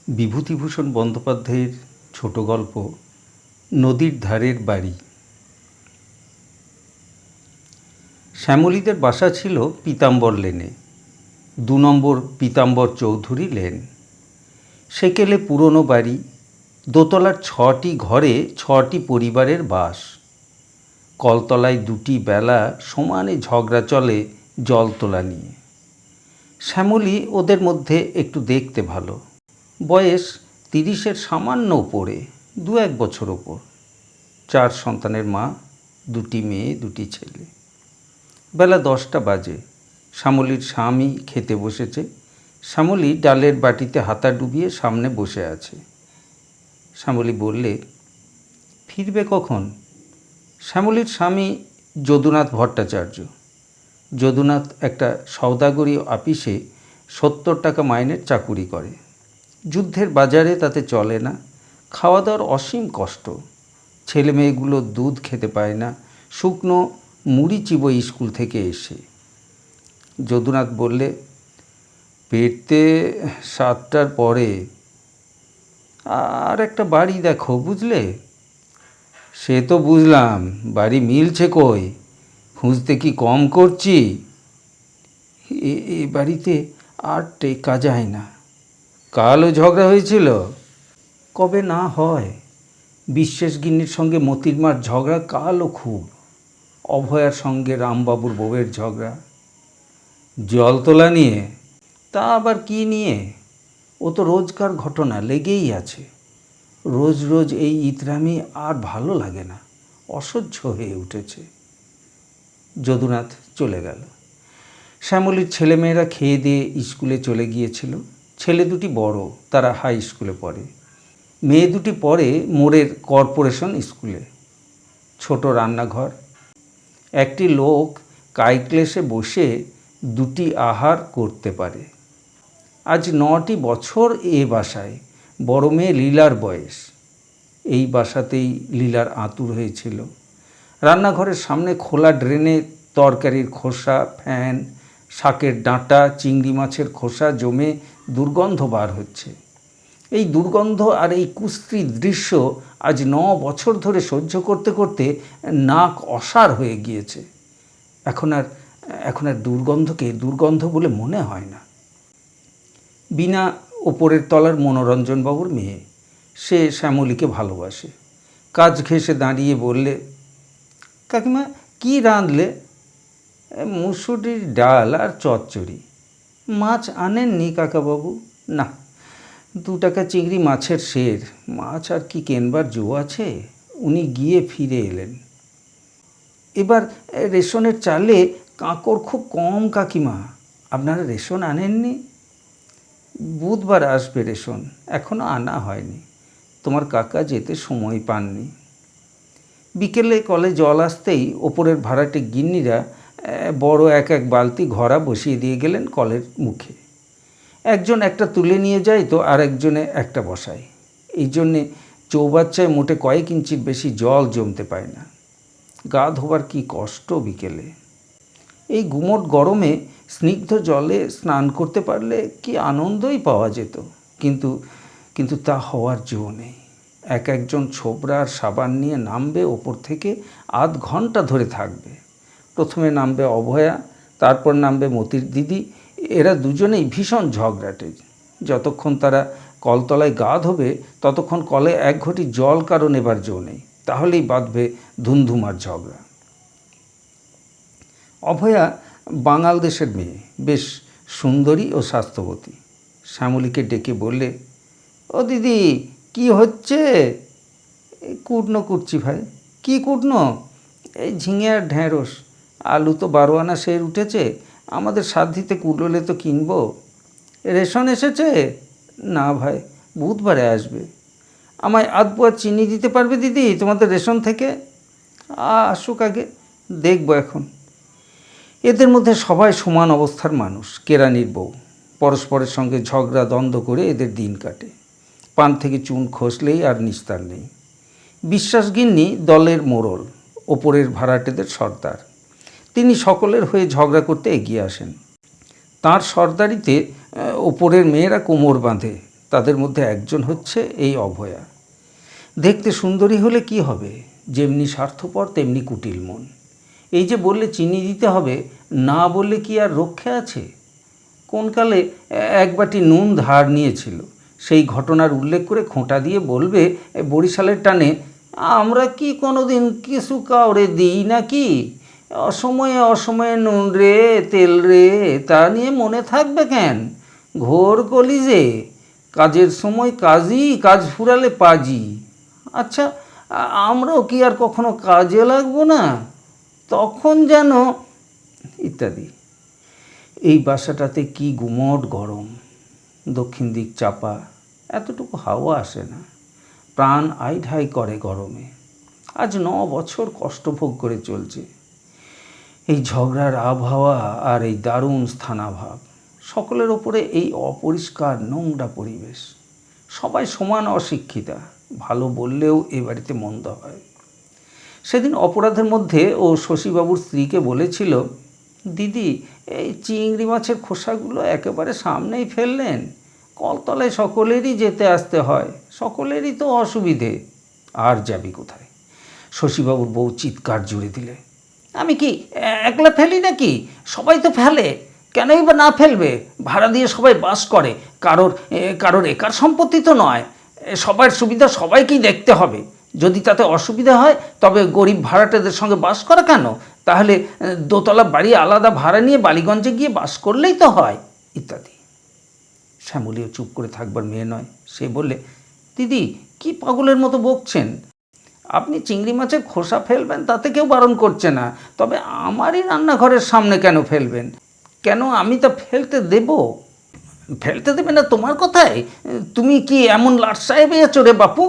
বিভূতিভূষণ বন্দ্যোপাধ্যায়ের ছোট গল্প নদীর ধারের বাড়ি। শ্যামলীদের বাসা ছিল পীতাম্বর লেনে, 2 নম্বর পীতাম্বর চৌধুরী লেন। সেকেলে পুরনো বাড়ি, দোতলার 6টি ঘরে 6টি পরিবারের বাস। কলতলায় 2টি বেলা সমানে ঝগড়া চলে জল তোলা নিয়ে। শ্যামলী ওদের মধ্যে একটু দেখতে ভালো, বয়স 30-এর সামান্য ওপরে, 2-1 বছর ওপর। 4 সন্তানের মা, 2টি মেয়ে 2টি ছেলে। বেলা 10টা বাজে। শ্যামলীর স্বামী খেতে বসেছে। শ্যামলী ডালের বাটিতে হাতা ডুবিয়ে সামনে বসে আছে। শ্যামলী বললে, ফিরবে কখন? শ্যামলীর স্বামী যদুনাথ ভট্টাচার্য। যদুনাথ একটা সওদাগরি আপিসে 70 টাকা মাইনের চাকুরি করে। যুদ্ধের বাজারে তাতে চলে না, খাওয়া দাওয়ার অসীম কষ্ট। ছেলে মেয়েগুলো দুধ খেতে পায় না, শুকনো মুড়ি চিবোয় স্কুল থেকে এসে। যদুনাথ বললে, পেটতে 7টার পরে। আর একটা বাড়ি দেখো, বুঝলে? সে তো বুঝলাম, বাড়ি মিলছে কই? খুঁজতে কি কম করছি? এ বাড়িতে আর টেকা যায় না। কালও ঝগড়া হয়েছিল। কবে না হয়। বিশ্বাস গিন্নির সঙ্গে মতির মার ঝগড়া কালও খুব। অভয়ার সঙ্গে রামবাবুর বউয়ের ঝগড়া। জল তোলা নিয়ে? তা আবার কি নিয়ে? ও তো রোজকার ঘটনা, লেগেই আছে। রোজ রোজ এই ইতরামি আর ভালো লাগে না, অসহ্য হয়ে উঠেছে। যদুনাথ চলে গেল। শ্যামলীর ছেলেমেয়েরা খেয়ে দিয়ে স্কুলে চলে গিয়েছিল। ছেলে 2টি বড়, তারা হাই স্কুলে পড়ে। মেয়ে 2টি পড়ে মোড়ের কর্পোরেশন স্কুলে। ছোট রান্নাঘর, একটি লোক কায়ক্লেশে বসে 2টি আহার করতে পারে। আজ 9টি বছর এ বাসায়। বড় মেয়ে লীলার বয়স। এই বাসাতেই লীলার আঁতুর হয়েছিল। রান্নাঘরের সামনে খোলা ড্রেনে তরকারির খোসা, ফ্যান, শাকের ডাঁটা, চিংড়ি মাছের খোসা জমে দুর্গন্ধ বার হচ্ছে। এই দুর্গন্ধ আর এই কুশ্রী দৃশ্য আজ 9 বছর ধরে সহ্য করতে করতে নাক অসাড় হয়ে গিয়েছে। এখন আর দুর্গন্ধকে দুর্গন্ধ বলে মনে হয় না। বিনা ওপরের তলার মনোরঞ্জনবাবুর মেয়ে, সে শ্যামলীকে ভালোবাসে। কাজ ঘেঁষে দাঁড়িয়ে বললে, কাকিমা কি রাঁধলে? মুসুরির ডাল আর চচ্চড়ি। মাছ আনেননি কাকাবাবু? না, 2 টাকা চিংড়ি মাছের সের। মাছ আর কি কেনবার জো আছে? উনি গিয়ে ফিরে এলেন। এবার রেশনের চালে কাঁকড় খুব কম কাকিমা। আপনারা রেশন আনেননি? বুধবার আসবে রেশন, এখনও আনা হয়নি। তোমার কাকা যেতে সময় পাননি। বিকেলে কলে জল আসতেই ওপরের ভাড়াটে গিন্নিরা বড় এক বালতি ঘড়া বসিয়ে দিয়ে গেলেন কলের মুখে। একজন একটা তুলে নিয়ে যায় তো আর একজনে একটা বসায়। এই জন্যে চৌবাচ্চায় মোটে কয়েক ইঞ্চির বেশি জল জমতে পায় না। গা ধোবার কি কষ্ট বিকেলে। এই গুমোট গরমে স্নিগ্ধ জলে স্নান করতে পারলে কি আনন্দই পাওয়া যেত, কিন্তু তা হওয়ার জো নেই। একজন ছোবরা আর সাবান নিয়ে নামবে ওপর থেকে, আধ ঘন্টা ধরে থাকবে। প্রথমে নামবে অভয়া, তারপর নামবে মতির দিদি। এরা দুজনেই ভীষণ ঝগড়াটে। যতক্ষণ তারা কলতলায় গা ধোবে ততক্ষণ কলে 1 ঘটি জল কারো নেবার জো নেই। তাহলেই বাঁধবে ধুমধুমার ঝগড়া। অভয়া বাঙাল দেশের মেয়ে, বেশ সুন্দরী ও স্বাস্থ্যবতী। শ্যামলীকে ডেকে বললে, ও দিদি কি হচ্ছে? কুটনো কুটছি ভাই। কি কুটনো? এই ঝিঙে আর ঢ্যাঁড়স। আলু তো 12 আনা সের উঠেছে, আমাদের সাধ্যিতে কুলোলে তো কিনবো। রেশন এসেছে? না ভাই, বুধবারে আসবে। আমায় আধপোয়া চিনি দিতে পারবে দিদি তোমাদের রেশন থেকে? আসুক আগে, দেখবো এখন। এদের মধ্যে সবাই সমান অবস্থার মানুষ, কেরানির বউ। পরস্পরের সঙ্গে ঝগড়া দ্বন্দ্ব করে এদের দিন কাটে। পান থেকে চুন খসলেই আর নিস্তার নেই। বিশ্বাস গিন্নি দলের মোড়ল, ওপরের ভাড়াটেদের সর্দার। তিনি সকলের হয়ে ঝগড়া করতে এগিয়ে আসেন। তাঁর সর্দারিতে ওপরের মেয়েরা কোমর বাঁধে, তাদের মধ্যে একজন হচ্ছে এই অভয়া। দেখতে সুন্দরী হলে কি হবে, যেমনি স্বার্থপর তেমনি কুটিল মন। এই যে বললে চিনি দিতে হবে, না বললে কি আর রক্ষে আছে? কোনকালে এক বাটি নুন ধার নিয়েছিল, সেই ঘটনার উল্লেখ করে খোঁটা দিয়ে বলবে বরিশালের টানে, আমরা কি কোনো দিন কিছু কাউরে দিই নাকি? অসময়ে অসময়ে নুন রে, তেল রে, তা নিয়ে মনে থাকবে কেন? ঘোর কলিজে, কাজের সময় কাজই, কাজ ফুরালে পাজি। আচ্ছা, আমরাও কি আর কখনো কাজে লাগবো না? তখন যেন ইত্যাদি। এই বাসাটাতে কি গুমট গরম, দক্ষিণ দিক চাপা, এতটুকু হাওয়া আসে না, প্রাণ আইঢাই করে গরমে। আজ 9 বছর কষ্ট ভোগ করে চলছে এই ঝগড়ার আবহাওয়া আর এই দারুণ স্থানাভাব। সকলের ওপরে এই অপরিষ্কার নোংরা পরিবেশ। সবাই সমান অশিক্ষিতা, ভালো বললেও এ বাড়িতে মন্দ হয়। সেদিন অপরাধের মধ্যে ও শশীবাবুর স্ত্রীকে বলেছিল, দিদি এই চিংড়ি মাছের খোসাগুলো একেবারে সামনেই ফেললেন, কলতলায় সকলেরই যেতে আসতে হয়, সকলেরই তো অসুবিধে, আর যাবি কোথায়? শশীবাবুর বউ চিৎকার জুড়ে দিলে, আমি কি একলা ফেলি নাকি? সবাই তো ফেলে, কেনই বা না ফেলবে? ভাড়া দিয়ে সবাই বাস করে, কারোর একার সম্পত্তি তো নয়। সবার সুবিধা সবাইকেই দেখতে হবে। যদি তাতে অসুবিধা হয় তবে গরিব ভাড়াটেদের সঙ্গে বাস করা কেন? তাহলে দোতলা বাড়ি আলাদা ভাড়া নিয়ে বালিগঞ্জে গিয়ে বাস করলেই তো হয়, ইত্যাদি। শ্যামলীও চুপ করে থাকবার মেয়ে নয়। সে বললে, দিদি কি পাগলের মতো বকছেন? আপনি চিংড়ি মাছের খোসা ফেলবেন তাতে কেউ বারণ করছে না, তবে আমারই রান্নাঘরের সামনে কেন ফেলবেন? কেন আমি তা ফেলতে দেব? ফেলতে দেবে না তোমার কথায়? তুমি কি এমন লাট সাহেব এসেছো রে বাপু?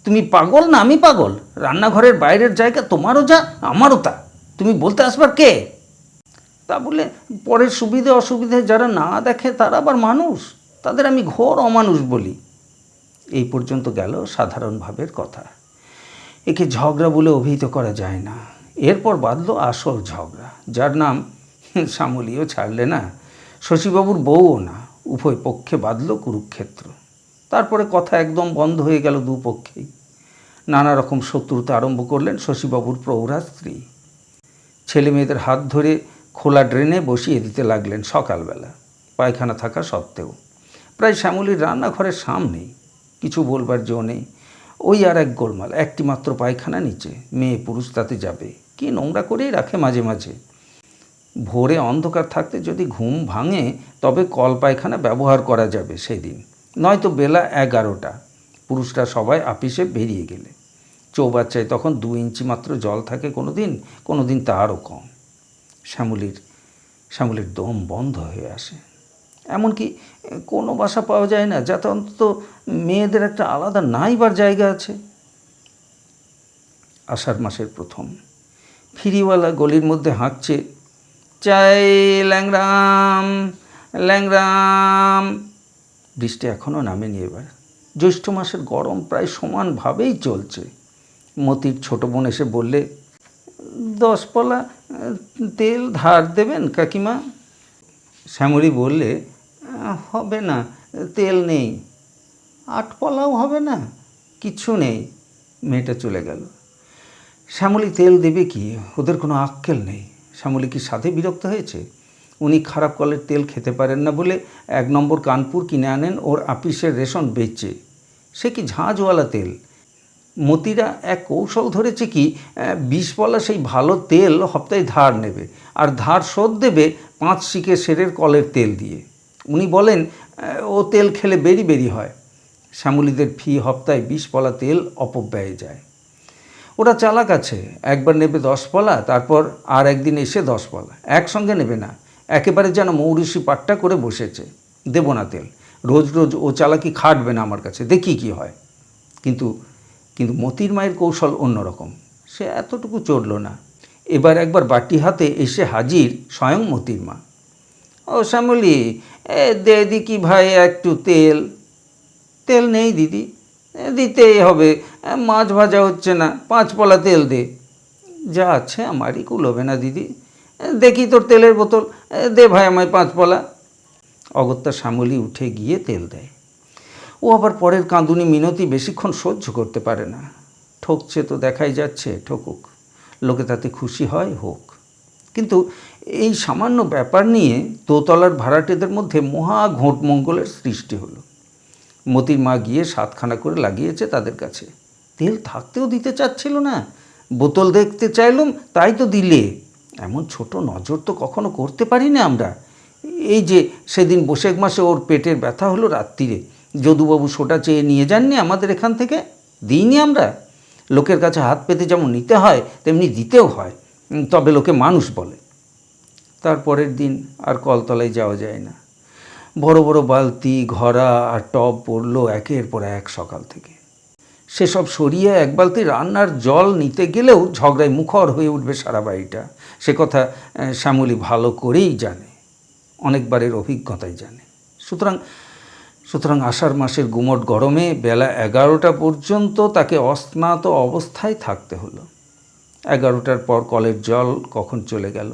তুমি পাগল না আমি পাগল? রান্নাঘরের বাইরের জায়গা তোমারও যা আমারও তা, তুমি বলতে আসবার কে? তা বলে পরের সুবিধে অসুবিধে যারা না দেখে তারা আবার মানুষ, তাদের আমি ঘোর অমানুষ বলি। এই পর্যন্ত গেল সাধারণ ভাবের কথা। একে ঝগড়া বলে অভিহিত করা যায় না। এরপর বাঁধল আসল ঝগড়া, যার নাম শ্যামলীও ছাড়লে না, শশীবাবুর বউও না। উভয় পক্ষে বাঁধল কুরুক্ষেত্র। তারপরে কথা একদম বন্ধ হয়ে গেল দুপক্ষেই। নানা রকম শত্রুতা আরম্ভ করলেন শশীবাবুর প্রৌঢ়া স্ত্রী। ছেলে মেয়েদের হাত ধরে খোলা ড্রেনে বসিয়ে দিতে লাগলেন সকালবেলা, পায়খানা থাকা সত্ত্বেও। প্রায় শ্যামলীর রান্নাঘরের সামনেই। কিছু বলবার জো নেই। ওই আর এক গোলমাল, একটি মাত্র পায়খানা নিচে, মেয়ে পুরুষ তাতে যাবে, কি নোংরা করেই রাখে মাঝে মাঝে। ভোরে অন্ধকার থাকতে যদি ঘুম ভাঙে তবে কল পায়খানা ব্যবহার করা যাবে সেদিন, নয়তো বেলা 11টা, পুরুষরা সবাই আপিসে বেরিয়ে গেলে। চৌবাচ্চায় তখন 2 ইঞ্চি মাত্র জল থাকে কোনো দিন তারও কম। শ্যামলীর দম বন্ধ হয়ে আসে। এমনকি কোনো বাসা পাওয়া যায় না যাতে অন্তত মেয়েদের একটা আলাদা নাইবার জায়গা আছে। আষাঢ় মাসের প্রথম। ফিরিওয়ালা গলির মধ্যে হাঁকছে, চাই ল্যাংরাম ল্যাংরাম। বৃষ্টি এখনও নামেনি। এবার জ্যৈষ্ঠ মাসের গরম প্রায় সমানভাবেই চলছে। মতির ছোট বোন এসে বললে, 10 পলা তেল ধার দেবেন কাকিমা? শ্যামলী বললে, হবে না, তেল নেই। 8 পলাও হবে না? কিচ্ছু নেই। মেয়েটা চলে গেল। শ্যামলী তেল দেবে কি? ওদের কোনো আক্কেল নেই। শ্যামলী কি সাথে বিরক্ত হয়েছে? উনি খারাপ কলের তেল খেতে পারেন না বলে 1 নম্বর কানপুর কিনে আনেন ওর আপিসের রেশন বেচে। সে কি ঝাঁঝওয়ালা তেল। মতিরা এক কৌশল ধরেছে কি, 20 পলা সেই ভালো তেল হপ্তায় ধার নেবে, আর ধার শোধ দেবে 5 শিকে সেরের কলের তেল দিয়ে। উনি বলেন ও তেল খেলে বেরি বেরি হয়। শ্যামলীদের ফি হপ্তায় 20 পলা তেল অপব্যয়ে যায়। ওরা চালাক আছে, একবার নেবে 10 পলা, তারপর আর একদিন এসে 10 পলা, একসঙ্গে নেবে না। একেবারে যেন মৌরুষি পাট্টা করে বসেছে। দেব না তেল, রোজ রোজ ও চালাকি খাটবে না আমার কাছে, দেখি কি হয়। কিন্তু মতির মায়ের কৌশল অন্যরকম। সে এতটুকু চড়ল না। এবার একবার বাটি হাতে এসে হাজির স্বয়ং মতির মা। ও শ্যামলী, দে দিকি ভাই একটু তেল। তেল নেই দিদি। দিতেই হবে, মাছ ভাজা হচ্ছে না, 5 পলা তেল দে। যা আছে আমারই কুলোবে না দিদি। দেখি তোর তেলের বোতল, দে ভাই আমায় 5 পলা। অগত্যা শ্যামলী উঠে গিয়ে তেল দেয়। ও আবার পরের কাঁদুনি মিনতি বেশিক্ষণ সহ্য করতে পারে না। ঠকছে তো দেখাই যাচ্ছে, ঠকুক, লোকে তাতে খুশি হয়, হোক। কিন্তু এই সামান্য ব্যাপার নিয়ে দোতলার ভাড়াটেদের মধ্যে মহা ঘোটমঙ্গলের সৃষ্টি হলো। মতির মা গিয়ে 7খানা করে লাগিয়েছে তাদের কাছে। তেল থাকতেও দিতে চাচ্ছিল না। বোতল দেখতে চাইলুম, তাই তো দিলে। এমন ছোট নজর তো কখনো করতে পারি না আমরা। এই যে সেদিন বৈশাখ মাসে ওর পেটের ব্যথা হলো রাত্রিরে, যদুবাবু সোটা চেয়ে নিয়ে যাননি আমাদের এখান থেকে, দিইনি আমরা। লোকের কাছে হাত পেতে যেমন নিতে হয় তেমনি দিতেও হয়, তবে লোকে মানুষ বলে। তারপরের দিন আর কলতলায় যাওয়া যায় না। বড় বড় বালতি, ঘড়া আর টব পড়ল একের পর এক সকাল থেকে। সেসব সরিয়ে এক বালতি রান্নার জল নিতে গেলেও ঝগড়ায় মুখর হয়ে উঠবে সারা বাড়িটা। সে কথা শ্যামলী ভালো করেই জানে, অনেকবারের অভিজ্ঞতায় জানে। সুতরাং আষাঢ় মাসের গুমট গরমে বেলা 11টা পর্যন্ত তাকে অস্নাত অবস্থায় থাকতে হলো। 11টার পর কলের জল কখন চলে গেল।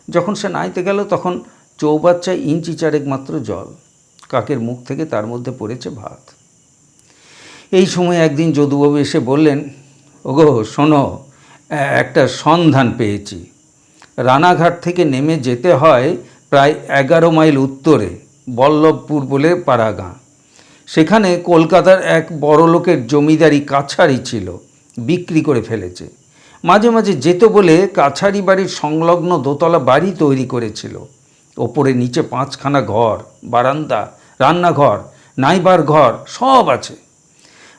যখন সে নাইতে গেল তখন চৌবাচ্চায় ইঞ্চি চারেক মাত্র জল, কাকের মুখ থেকে তার মধ্যে পড়েছে ভাত। এই সময় একদিন যদুবাবু এসে বললেন, ওগো শোনো, একটা সন্ধান পেয়েছি। রানাঘাট থেকে নেমে যেতে হয় প্রায় 11 মাইল উত্তরে, বল্লভপুর বলে পাড়া গাঁ। সেখানে কলকাতার এক বড় লোকের জমিদারি কাছারি ছিল, বিক্রি করে ফেলেছে। মাঝে মাঝে যেত বলে কাছারি বাড়ির সংলগ্ন দোতলা বাড়ি তৈরি করেছিল। ওপরে নিচে 5খানা ঘর, বারান্দা, রান্নাঘর, নাইবার ঘর সব আছে।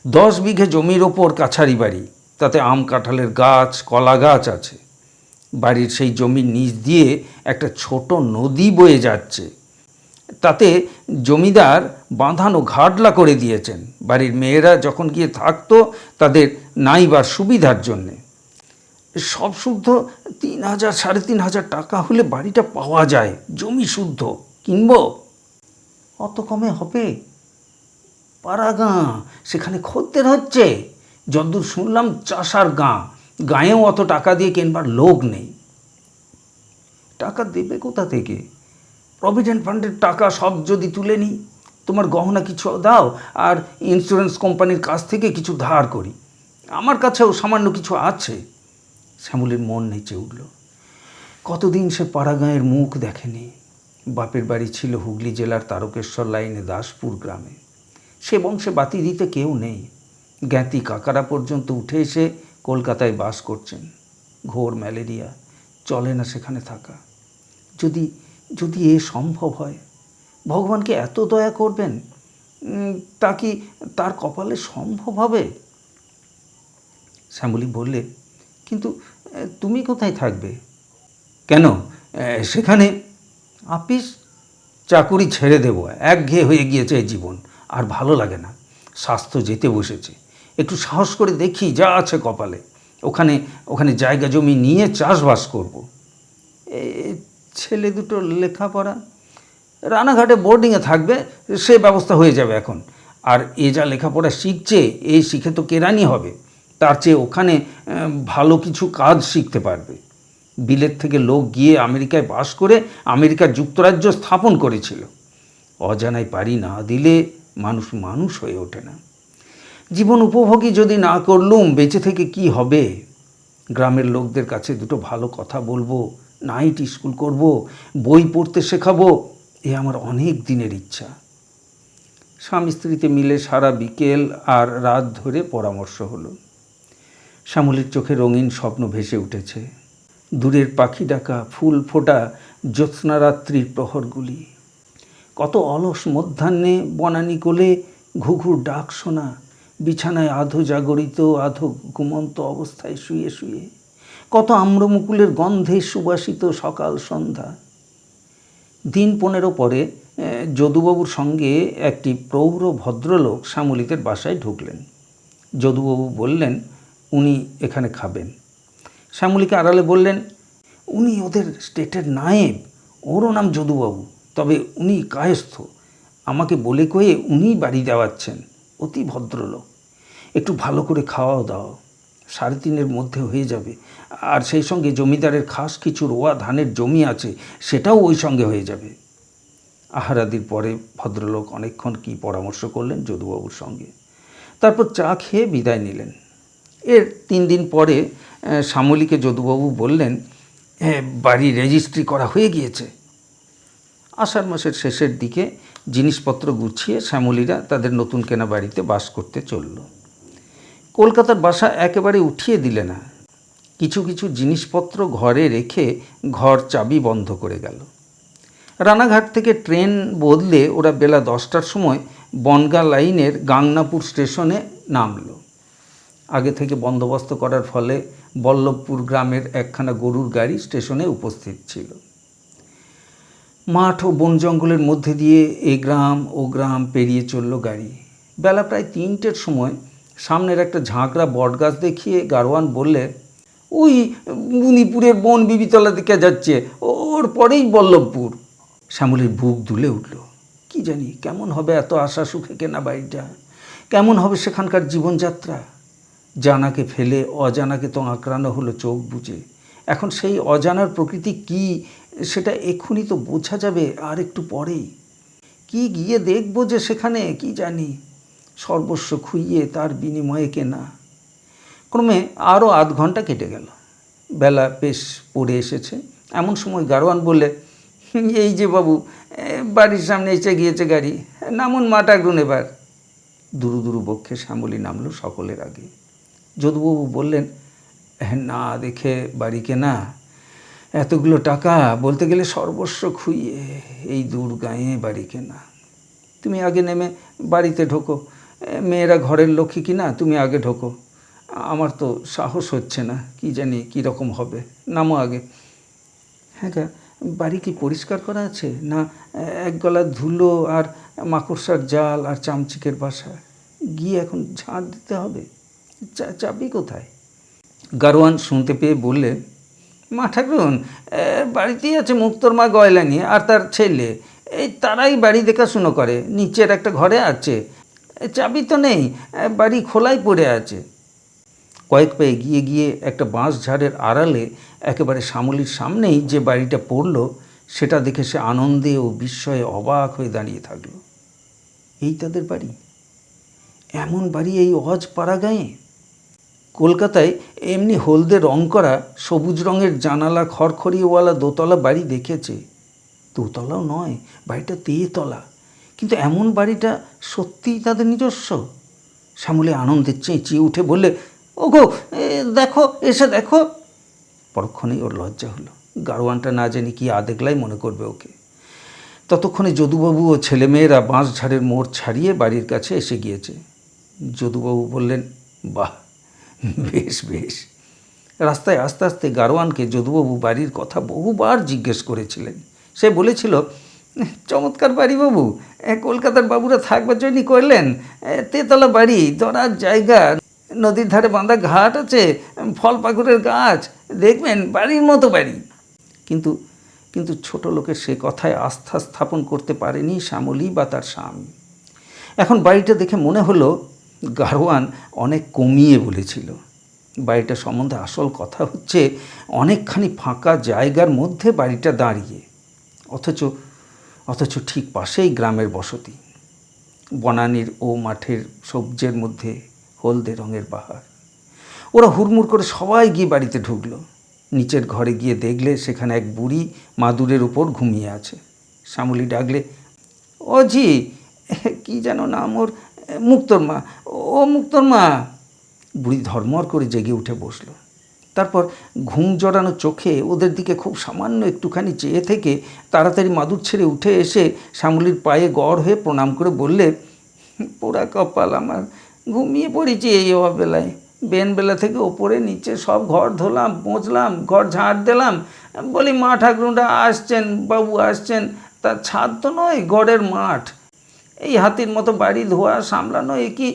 10 বিঘে জমির ওপর কাছারি বাড়ি, তাতে আম কাঁঠালের গাছ, কলা গাছ আছে। বাড়ির সেই জমির নিচ দিয়ে একটা ছোট নদী বয়ে যাচ্ছে। তাতে জমিদার বাঁধানো ঘাটলা করে দিয়েছেন। বাড়ির মেয়েরা যখন গিয়ে থাকতো তাদের নাইবার সুবিধার জন্যে। সব শুদ্ধ 3,000 3,500 টাকা হলে বাড়িটা পাওয়া যায়, জমি শুদ্ধ। কিনবো? অত কমে হবে? পাড়া গাঁ, সেখানে খদ্দের হচ্ছে। যদ্দূর শুনলাম চাষার গাঁ, গাঁয়েও অত টাকা দিয়ে কেনবার লোক নেই। টাকা দেবে কোথা থেকে? প্রভিডেন্ট ফান্ডের টাকা সব যদি তুলে নিই, তোমার গহনা কিছু দাও আর ইন্স্যুরেন্স কোম্পানির কাছ থেকে কিছু ধার করি। আমার কাছেও সামান্য কিছু আছে। শ্যামলীর মন নেচে উঠল। কতদিন সে পাড়া গাঁয়ের মুখ দেখেনি। বাপের বাড়ি ছিল হুগলি জেলার তারকেশ্বর লাইনে দাসপুর গ্রামে। সে বংশে বাতি দিতে কেউ নেই। জ্ঞাতি কাকারা পর্যন্ত উঠে এসে কলকাতায় বাস করছেন। ঘোর ম্যালেরিয়া, চলে না সেখানে থাকা। যদি এ সম্ভব হয়, ভগবানকে এত দয়া করবেন, তা কি তার কপালে সম্ভব হবে? শ্যামলী বললে, কিন্তু তুমি কোথায় থাকবে? কেন সেখানে? আপিস চাকুরি ছেড়ে দেবো, একঘেয়ে হয়ে গিয়েছে এই জীবন, আর ভালো লাগে না। স্বাস্থ্য যেতে বসেছে। একটু সাহস করে দেখি যা আছে কপালে। ওখানে জায়গা জমি নিয়ে চাষবাস করব। ছেলে দুটো লেখাপড়া, রানাঘাটে বোর্ডিংয়ে থাকবে, সে ব্যবস্থা হয়ে যাবে এখন। আর এ যা লেখাপড়া শিখছে, এই শিখে তো কেরানি হবে। তার চেয়ে ওখানে ভালো কিছু কাজ শিখতে পারবে। বিলেত থেকে লোক গিয়ে আমেরিকায় বাস করে আমেরিকার যুক্তরাজ্য স্থাপন করেছিল। অজানায় পারি না দিলে মানুষ হয়ে ওঠে না। জীবন উপভোগী যদি না করলুম, বেঁচে থেকে কি হবে? গ্রামের লোকদের কাছে দুটো ভালো কথা বলবো, নাইট স্কুল করব, বই পড়তে শেখাবো, এ আমার অনেক দিনের ইচ্ছা। স্বামী স্ত্রীতে মিলে সারা বিকেল আর রাত ধরে পরামর্শ হলো। শ্যামলীর চোখে রঙিন স্বপ্ন ভেসে উঠেছে। দূরের পাখি ডাকা, ফুল ফোটা জ্যোৎস্নারাত্রির প্রহরগুলি। কত অলস মধ্যাহ্নে বনানী কোলে ঘুঘুর ডাক শোনা, বিছানায় আধো জাগরিত আধো ঘুমন্ত অবস্থায় শুয়ে শুয়ে। কত আম্রমুকুলের গন্ধে সুবাসিত সকাল সন্ধ্যা। দিন 15 পরে যদুবাবুর সঙ্গে একটি প্রৌঢ় ভদ্রলোক শ্যামলীদের বাসায় ঢুকলেন। যদুবাবু বললেন, উনি এখানে খাবেন। শ্যামলীকে আড়ালে বললেন, উনি ওদের স্টেটের নায়েব, ওরও নাম যদুবাবু, তবে উনি কায়স্থ। আমাকে বলে কয়ে উনিই বাড়ি দেওয়াচ্ছেন, অতি ভদ্রলোক। একটু ভালো করে খাওয়াও দাও, 3:30-এর মধ্যে হয়ে যাবে। আর সেই সঙ্গে জমিদারের খাস কিছু রোয়া ধানের জমি আছে, সেটাও ওই সঙ্গে হয়ে যাবে। আহারাদির পরে ভদ্রলোক অনেকক্ষণ কী পরামর্শ করলেন যদুবাবুর সঙ্গে, তারপর চা খেয়ে বিদায় নিলেন। এর 3 দিন পরে শ্যামলীকে যদুবাবু বললেন, বাড়ি রেজিস্ট্রি করা হয়ে গিয়েছে। আষাঢ় মাসের শেষের দিকে জিনিসপত্র গুছিয়ে শ্যামলীরা তাদের নতুন কেনা বাড়িতে বাস করতে চলল। কলকাতার বাসা একেবারে উঠিয়ে দিলে না, কিছু কিছু জিনিসপত্র ঘরে রেখে ঘর চাবি বন্ধ করে গেল। রানাঘাট থেকে ট্রেন বদলে ওরা বেলা 10টার সময় বনগাঁ লাইনের গাংনাপুর স্টেশনে নামল। আগে থেকে বন্দোবস্ত করার ফলে বল্লভপুর গ্রামের একখানা গরুর গাড়ি স্টেশনে উপস্থিত ছিল। মাঠ ও বন জঙ্গলের মধ্যে দিয়ে এ গ্রাম ও গ্রাম পেরিয়ে চলল গাড়ি। বেলা প্রায় 3টের সময় সামনের একটা ঝাঁকড়া বটগাছ দেখিয়ে গারোয়ান বললে, ওই মুনিপুরের বন বিবিতলা দিকে যাচ্ছে, ওর পরেই বল্লভপুর। শ্যামলীর বুক দুলে উঠল। কি জানি কেমন হবে এত আশা সুখে কেনা বাড়িটা, কেমন হবে সেখানকার জীবনযাত্রা। জানাকে ফেলে অজানাকে তো আঁকড়ানো হলো চোখ বুজে। এখন সেই অজানার প্রকৃতি কি সেটা এক্ষুনি তো বোঝা যাবে আর একটু পরেই। কি গিয়ে দেখব যে সেখানে, কি জানি, সর্বস্ব খুইয়ে তার বিনিময়ে কেনা। ক্রমে আরও আধ ঘন্টা কেটে গেল। বেলা বেশ পড়ে এসেছে। এমন সময় গারোয়ান বললে, এই যে বাবু, বাড়ির সামনে এসে গিয়েছে গাড়ি, নামুন মাটাগুন এবার। দুরু দুরু বক্ষে শ্যামলী নামল সকলের আগে। যদুবাবু বললেন, না দেখে বাড়ি কেনা, এতগুলো টাকা, বলতে গেলে সর্বস্ব খুইয়ে এই দূর গাঁয়ে বাড়ি কেনা। তুমি আগে নেমে বাড়িতে ঢোকো, মেয়েরা ঘরের লক্ষ্মী কিনা, তুমি আগে ঢোকো। আমার তো সাহস হচ্ছে না, কি জানি কীরকম হবে, নামো আগে। হ্যাঁ গা, বাড়ি কি পরিষ্কার করা আছে, না এক গলা ধুলো আর মাকড়সার জাল আর চামচিকের বাসা? গিয়ে এখন ঝাঁট দিতে হবে। চাবি কোথায়? গারোয়ান শুনতে পেয়ে বললে, মা ঠাকুরুন, বাড়িতেই আছে মুক্তোর মা গয়লানি আর তার ছেলে, এই তারাই বাড়ি দেখাশুনো করে, নিচের একটা ঘরে আছে। চাবি তো নেই, বাড়ি খোলাই পড়ে আছে। কয়েক পায়ে গিয়ে গিয়ে একটা বাঁশ ঝাড়ের আড়ালে একেবারে শ্যামলীর সামনেই যে বাড়িটা পড়ল সেটা দেখে সে আনন্দে ও বিস্ময়ে অবাক হয়ে দাঁড়িয়ে থাকল। এই তাদের বাড়ি, এমন বাড়ি এই অজ পাড়া গাঁয়ে? কলকাতায় এমনি হলদে রং করা সবুজ রঙের জানালা খড়খড়িওয়ালা দোতলা বাড়ি দেখেছে। দোতলাও নয়, বাড়িটা 3 তলা, কিন্তু এমন বাড়িটা সত্যিই তাদের নিজস্ব। শ্যামলী আনন্দে চেঁচিয়ে উঠে বললে, ওগো দেখো, এসে দেখো। পরক্ষণেই ওর লজ্জা হলো। গারোয়ানটা না জানি কি আদেগলাই মনে করবে ওকে। ততক্ষণে যদুবাবু ও ছেলেমেয়েরা বাঁশঝাড়ের মোড় ছাড়িয়ে বাড়ির কাছে এসে গিয়েছে। যদুবাবু বললেন, বাহ, বেশ বেশ। রাস্তায় আস্তে আস্তে গারোয়ানকে যদুবাবু বাড়ির কথা বহুবার জিজ্ঞেস করেছিলেন। সে বলেছিল, চমৎকার বাড়ি বাবু, কলকাতার বাবুরা থাকবার জন্যই করলেন। 3তলা বাড়ি, ধরার জায়গা, নদীর ধারে বাঁধা ঘাট আছে, ফল পাকুড়ের গাছ, দেখবেন বাড়ির মতো বাড়ি। কিন্তু কিন্তু ছোট লোকের সে কথায় আস্থা স্থাপন করতে পারেনি শ্যামলী বা তার স্বামী। এখন বাড়িটা দেখে মনে হলো গারোয়ান অনেক কমিয়ে বলেছিল। বাড়িটা সম্বন্ধে আসল কথা হচ্ছে অনেকখানি ফাঁকা জায়গার মধ্যে বাড়িটা দাঁড়িয়ে, অথচ ঠিক পাশেই গ্রামের বসতি। বনানীর ও মাঠের সবজের মধ্যে হলদে রঙের বাহার। ওরা হুড়মুড় করে সবাই গিয়ে বাড়িতে ঢুকলো। নিচের ঘরে গিয়ে দেখলে সেখানে এক বুড়ি মাদুরের উপর ঘুমিয়ে আছে। শ্যামলী ডাকলে, ও জি, কি যেন নাম ওর, মুক্তোর মা, ও মুক্তোর মা। বুড়ি ধর্মর করে জেগে উঠে বসল। তারপর ঘুম জড়ানো চোখে ওদের দিকে খুব সামান্য একটুখানি চেয়ে থেকে তাড়াতাড়ি মাদুর ছেড়ে উঠে এসে শ্যামলীর পায়ে গড় হয়ে প্রণাম করে বললে, পোড়া কপাল আমার, ঘুমিয়ে পড়েছি এই অবেলায়। বেনবেলা থেকে ওপরে নিচে সব ঘর ধোলাম, মুছলাম, ঘর ঝাঁট দিলাম। বলি মা ঠাকুরুনরা আসছেন, বাবু আসছেন, তার ছাদ তো নয়, গড়ের মাঠ। এই হাতির মতো বাড়ি ধোয়া সামলানো এ কি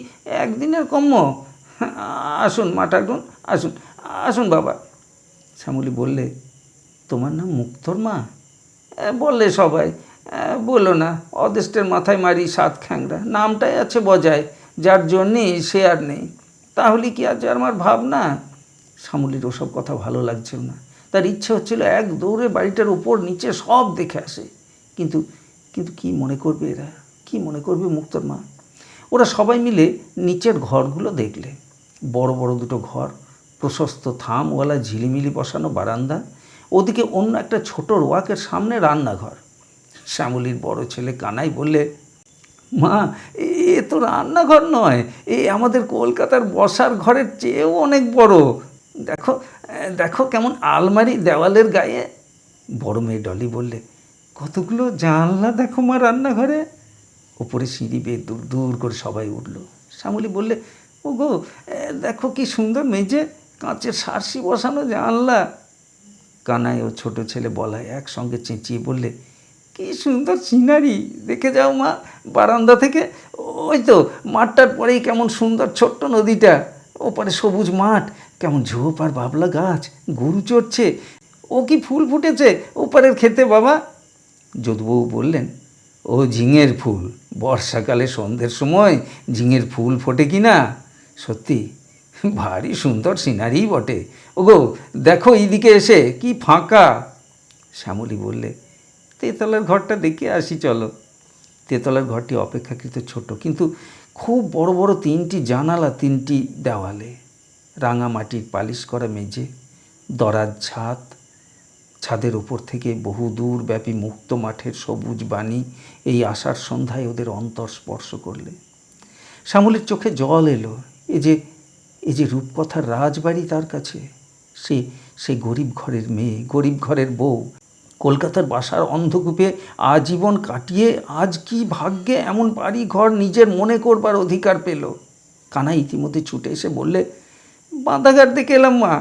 একদিনের কম্য? আসুন মা ঠাকুরুন, আসুন আসুন বাবা। শ্যামলী বললে, তোমার নাম মুক্তোর মা? বললে সবাই। বলো না, অদেষ্টের মাথায় মারি 7 খ্যাংরা, নামটাই আছে বজায়, যার জন্যেই সে আর নেই। তাহলে কি আজ আমার ভাবনা? শ্যামলীর ওসব কথা ভালো লাগছিল না। তার ইচ্ছে হচ্ছিল এক দৌড়ে বাড়িটার উপর নিচে সব দেখে আসে, কিন্তু কিন্তু কি মনে করবে এরা, কি মনে করবে মুক্তোর মা? ওরা সবাই মিলে নিচের ঘরগুলো দেখলে। বড় বড় দুটো ঘর, প্রশস্ত থামওয়ালা ঝিলিমিলি বসানো বারান্দা, ওদিকে অন্য একটা ছোট রোয়াকের সামনে রান্নাঘর। শ্যামলীর বড় ছেলে কানাই বললে, মা এ তো রান্নাঘর নয়, এ আমাদের কলকাতার বসার ঘরের চেয়েও অনেক বড়। দেখো দেখো কেমন আলমারি দেওয়ালের গায়ে। বড় মেয়ে ডলি বললে, কতগুলো জানলা দেখো মা রান্নাঘরে। ওপরে সিঁড়ি বেয়ে দূর দূর করে সবাই উঠল। শ্যামলী বললে, ও গো দেখো কি সুন্দর মেজে, কাঁচের সারসি বসানো জানলা। কানাই ও ছোট ছেলে বলাই একসঙ্গে চেঁচিয়ে বললে, কি সুন্দর সিনারি, দেখে যাও মা বারান্দা থেকে। ওই তো মাঠটার পরেই কেমন সুন্দর ছোট্ট নদীটা, ওপারে সবুজ মাঠ, কেমন ঝোপ আর বাবলা গাছ, গরু চড়ছে। ও কি ফুল ফুটেছে ওপারের খেতে বাবা। যদুবাবু বললেন, ও ঝিঙের ফুল, বর্ষাকালে সন্ধ্যের সময় ঝিঙের ফুল ফোটে কি না, সত্যি ভারী সুন্দর সিনারিই বটে। ওগো দেখো এইদিকে এসে কি ফাঁকা। শ্যামলী বললে, তেতলার ঘরটা দেখে আসি চলো। তেতলার ঘরটি অপেক্ষাকৃত ছোট, কিন্তু খুব বড় বড় 3টি জানালা, 3টি দেওয়ালে, রাঙা মাটির পালিশ করা মেঝে, দরাজ ছাদ। ছাদের উপর থেকে বহু দূর ব্যাপী মুক্ত মাঠের সবুজ বাণী এই আষাঢ় সন্ধ্যায় ওদের অন্তর স্পর্শ করলে। শ্যামলীর চোখে জল এলো। এ যে রূপকথার রাজবাড়ি তার কাছে। সে গরিব ঘরের মেয়ে, গরিব ঘরের বউ, কলকাতার বাসার অন্ধকূপে আজীবন কাটিয়ে আজ কি ভাগ্যে এমন বাড়ি ঘর নিজের মনে করবার অধিকার পেল। কানাই ইতিমধ্যে ছুটে এসে বললে, বাঁধাঘাট দেখে এলাম মা,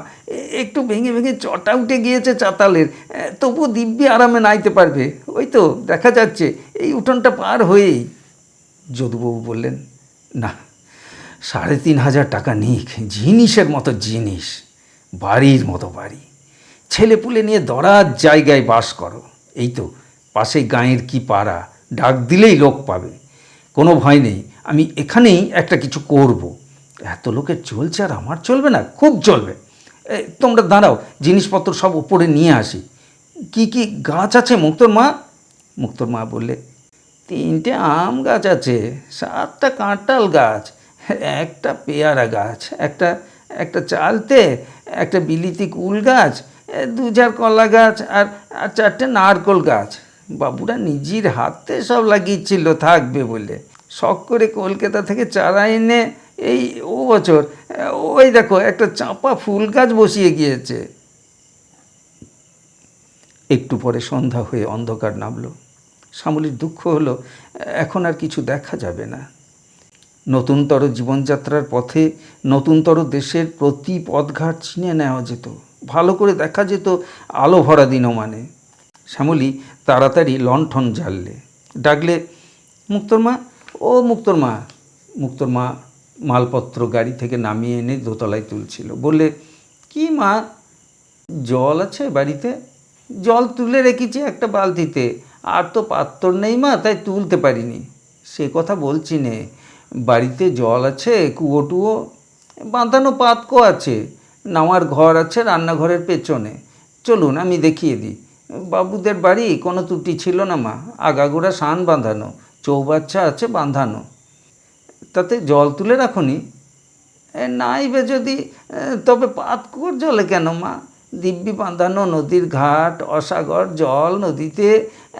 একটু ভেঙে ভেঙে চটা উঠে গিয়েছে চাতালের, তবু দিব্যি আরামে নাইতে পারবে। ওই তো দেখা যাচ্ছে এই উঠোনটা পার হয়েই। যদুবাবু বললেন, না, 3,500 টাকা নিক, জিনিসের মতো জিনিস, বাড়ির মতো বাড়ি, ছেলেপুলে নিয়ে দরাজ জায়গায় বাস করো। এই তো পাশে গাঁয়ের কি পাড়া, ডাক দিলেই লোক পাবে, কোনো ভয় নেই। আমি এখানেই একটা কিছু করব। এত লোকের চলছে আর আমার চলবে না? খুব চলবে। তোমরা দাঁড়াও, জিনিসপত্র সব উপরে নিয়ে আসি। কি কি গাছ আছে মুক্তোর মা? মুক্তোর মা বললে, 3টে আম গাছ আছে, 7টা কাঁঠাল গাছ, একটা পেয়ারা গাছ, একটা চালতে, একটা বিলিতি কুল গাছ, 2-4 কলা গাছ, আর 4টে নারকোল গাছ। বাবুরা নিজের হাতে সব লাগিয়েছিল থাকবে বলে, শখ করে কলকাতা থেকে চারা এনে এই বছর ওই দেখো একটা চাঁপা ফুল গাছ বসিয়ে গিয়েছে। একটু পরে সন্ধ্যা হয়ে অন্ধকার নামল। শ্যামলীর দুঃখ হলো, এখন আর কিছু দেখা যাবে না। নতুনতর জীবনযাত্রার পথে নতুনতর দেশের প্রতি পথঘাট চিনে নেওয়া যেত, ভালো করে দেখা যেত আলো ভরা দিনমানে। শ্যামলী তাড়াতাড়ি লণ্ঠন জ্বাললে, ডাকলে, মুক্তোর মা, ও মুক্তোর মা। মুক্তোর মা মালপত্র গাড়ি থেকে নামিয়ে এনে দোতলায় তুলছিল। বললে, কি মা, জল আছে বাড়িতে? জল তুলে রেখেছি একটা বালতিতে, আর তো পাত্র নেই মা, তাই তুলতে পারিনি। সে কথা বলছি নে, বাড়িতে জল আছে, কুয়ো টুয়ো, বাঁধানো পাতকো আছে, নামার ঘর আছে রান্নাঘরের পেছনে। চলুন আমি দেখিয়ে দিই। বাবুদের বাড়ি কোনো ত্রুটি ছিল না মা, আগাগোড়া সান বাঁধানো, চৌবাচ্চা আছে বাঁধানো। তাতে জল তুলে রাখুনি? নাইবে যদি, তবে পাতকুয়োর জলে কেন মা? দিব্যি বাঁধানো নদীর ঘাট, অসাগর জল নদীতে।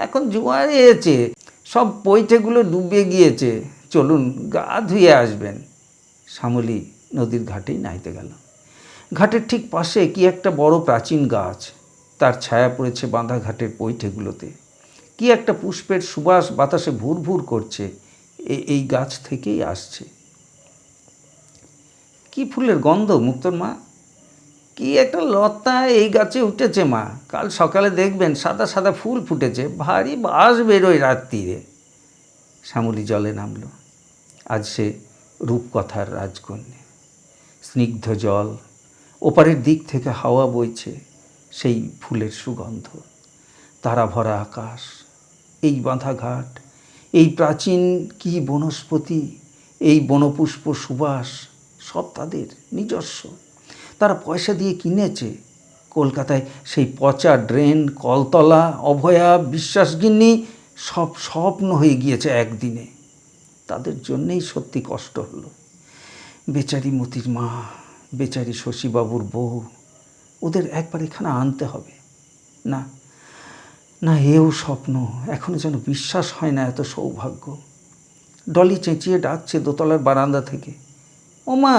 এখন জোয়ার এসেছে, সব পৈঠেগুলো ডুবে গিয়েছে। চলুন গা ধুয়ে আসবেন। শ্যামলী নদীর ঘাটেই নাইতে গেল। ঘাটের ঠিক পাশে কি একটা বড় প্রাচীন গাছ, তার ছায়া পড়েছে বাঁধা ঘাটের পৈঠেগুলোতে। কি একটা পুষ্পের সুবাস বাতাসে ভুর ভুর করছে, এই গাছ থেকেই আসছে। কি ফুলের গন্ধ মুক্তোর মা? কি একটা লতা এই গাছে উঠেছে মা, কাল সকালে দেখবেন সাদা সাদা ফুল ফুটেছে, ভারী বাস বেরোয় রাত্রিরে। শ্যামলী জলে নামল। আজ সে রূপকথার রাজকন্যা। স্নিগ্ধ জল, ওপারের দিক থেকে হাওয়া বইছে, সেই ফুলের সুগন্ধ, তারা ভরা আকাশ, এই বাঁধা ঘাট, এই প্রাচীন কি বনস্পতি, এই বনপুষ্প সুবাস, সব তাদের নিজস্ব। তারা পয়সা দিয়ে কিনেছে। কলকাতায় সেই পচা ড্রেন, কলতলা, অভয়া, বিশ্বাসগিন্নি সব স্বপ্ন হয়ে গিয়েছে একদিনে। তাদের জন্যেই সত্যি কষ্ট হলো। বেচারি মতির মা, বেচারি শশীবাবুর বউ, ওদের একবার এখানে আনতে হবে। না না, এও স্বপ্ন, এখনো যেন বিশ্বাস হয় না এত সৌভাগ্য। ডলি চেঁচিয়ে ডাকছে দোতলার বারান্দা থেকে, ও মা,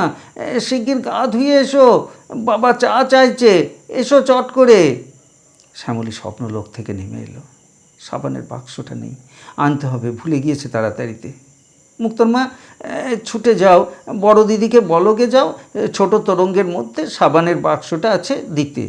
শিগগির গা ধুয়ে এসো, বাবা চা চাইছে, এসো চট করে। শ্যামলী স্বপ্নলোক থেকে নেমে এলো। সাবানের বাক্সটা নেই, আনতে হবে, ভুলে গিয়েছে তাড়াতাড়িতে। মুক্তর মা, ছুটে যাও, বড় দিদিকে বলো গে যাও, ছোট তোরঙ্গের মধ্যে সাবানের বাক্সটা আছে দিতে।